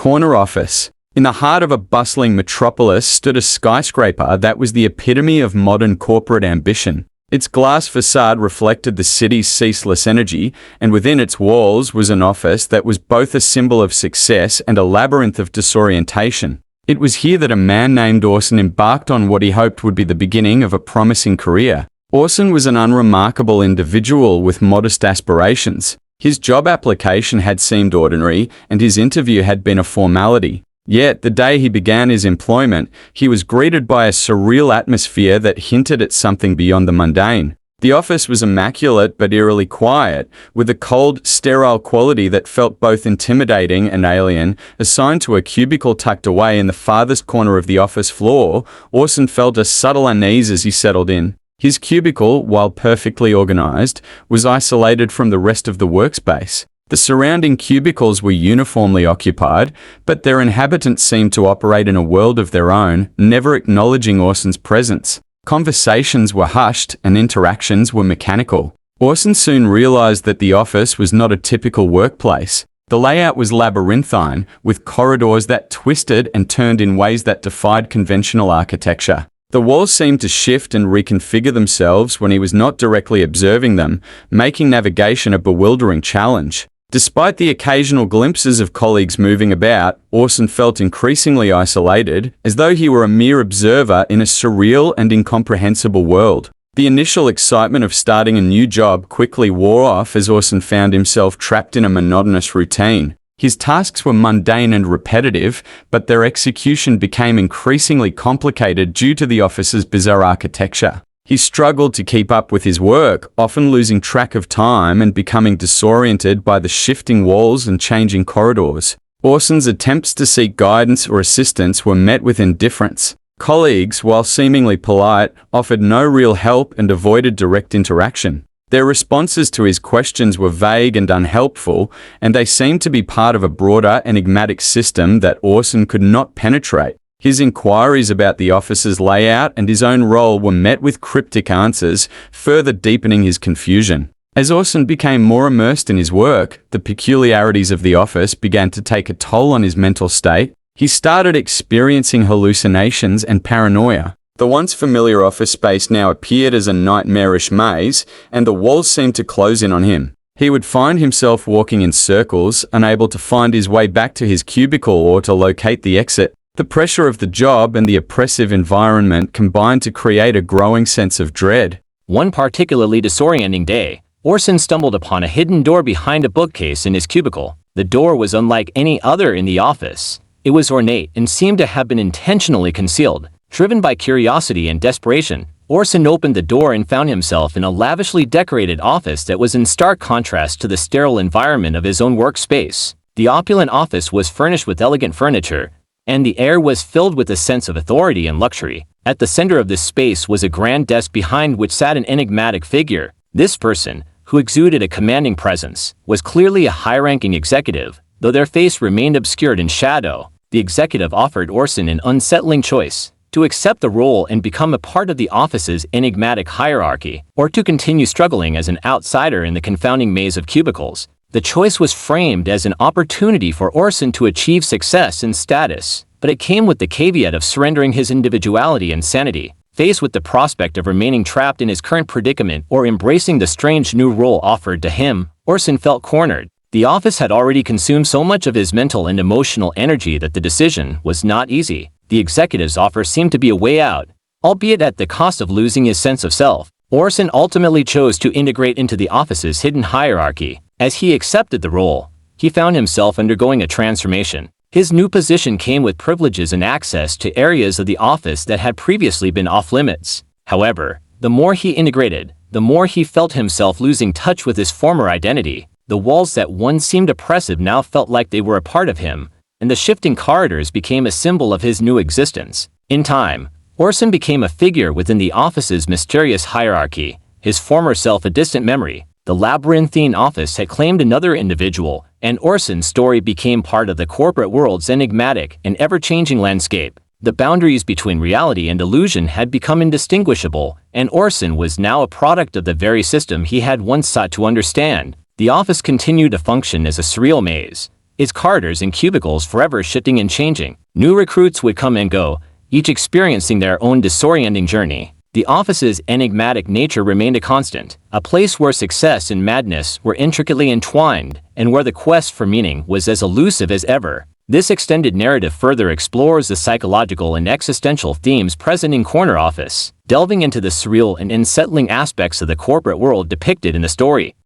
corner office. In the heart of a bustling metropolis stood a skyscraper that was the epitome of modern corporate ambition. Its glass facade reflected the city's ceaseless energy, and within its walls was an office that was both a symbol of success and a labyrinth of disorientation. It was here that a man named Orson embarked on what he hoped would be the beginning of a promising career. Orson was an unremarkable individual with modest aspirations. His job application had seemed ordinary, and his interview had been a formality. Yet, the day he began his employment, he was greeted by a surreal atmosphere that hinted at something beyond the mundane. The office was immaculate but eerily quiet, with a cold, sterile quality that felt both intimidating and alien. Assigned to a cubicle tucked away in the farthest corner of the office floor, Orson felt a subtle unease as he settled in. His cubicle, while perfectly organized, was isolated from the rest of the workspace. The surrounding cubicles were uniformly occupied, but their inhabitants seemed to operate in a world of their own, never acknowledging Orson's presence. Conversations were hushed and interactions were mechanical. Orson soon realized that the office was not a typical workplace. The layout was labyrinthine, with corridors that twisted and turned in ways that defied conventional architecture. The walls seemed to shift and reconfigure themselves when he was not directly observing them, making navigation a bewildering challenge. Despite the occasional glimpses of colleagues moving about, Orson felt increasingly isolated, as though he were a mere observer in a surreal and incomprehensible world. The initial excitement of starting a new job quickly wore off as Orson found himself trapped in a monotonous routine. His tasks were mundane and repetitive, but their execution became increasingly complicated due to the office's bizarre architecture. He struggled to keep up with his work, often losing track of time and becoming disoriented by the shifting walls and changing corridors. Orson's attempts to seek guidance or assistance were met with indifference. Colleagues, while seemingly polite, offered no real help and avoided direct interaction. Their responses to his questions were vague and unhelpful, and they seemed to be part of a broader, enigmatic system that Orson could not penetrate. His inquiries about the office's layout and his own role were met with cryptic answers, further deepening his confusion. As Orson became more immersed in his work, the peculiarities of the office began to take a toll on his mental state. He started experiencing hallucinations and paranoia. The once familiar office space now appeared as a nightmarish maze, and the walls seemed to close in on him. He would find himself walking in circles, unable to find his way back to his cubicle or to locate the exit. The pressure of the job and the oppressive environment combined to create a growing sense of dread. One particularly disorienting day, Orson stumbled upon a hidden door behind a bookcase in his cubicle. The door was unlike any other in the office. It was ornate and seemed to have been intentionally concealed. Driven by curiosity and desperation, Orson opened the door and found himself in a lavishly decorated office that was in stark contrast to the sterile environment of his own workspace. The opulent office was furnished with elegant furniture, and the air was filled with a sense of authority and luxury. At the center of this space was a grand desk behind which sat an enigmatic figure. This person, who exuded a commanding presence, was clearly a high-ranking executive, though their face remained obscured in shadow. The executive offered Orson an unsettling choice: to accept the role and become a part of the office's enigmatic hierarchy, or to continue struggling as an outsider in the confounding maze of cubicles. The choice was framed as an opportunity for Orson to achieve success and status, but it came with the caveat of surrendering his individuality and sanity. Faced with the prospect of remaining trapped in his current predicament or embracing the strange new role offered to him, Orson felt cornered. The office had already consumed so much of his mental and emotional energy that the decision was not easy. The executive's offer seemed to be a way out, albeit at the cost of losing his sense of self. Orson ultimately chose to integrate into the office's hidden hierarchy. As he accepted the role, he found himself undergoing a transformation. His new position came with privileges and access to areas of the office that had previously been off-limits. However, the more he integrated, the more he felt himself losing touch with his former identity. The walls that once seemed oppressive now felt like they were a part of him, and the shifting corridors became a symbol of his new existence. In time, Orson became a figure within the office's mysterious hierarchy, his former self a distant memory. The labyrinthine office had claimed another individual, and Orson's story became part of the corporate world's enigmatic and ever-changing landscape. The boundaries between reality and illusion had become indistinguishable, and Orson was now a product of the very system he had once sought to understand. The office continued to function as a surreal maze, its corridors and cubicles forever shifting and changing. New recruits would come and go, each experiencing their own disorienting journey. The office's enigmatic nature remained a constant, a place where success and madness were intricately entwined, and where the quest for meaning was as elusive as ever. This extended narrative further explores the psychological and existential themes present in Corner Office, delving into the surreal and unsettling aspects of the corporate world depicted in the story.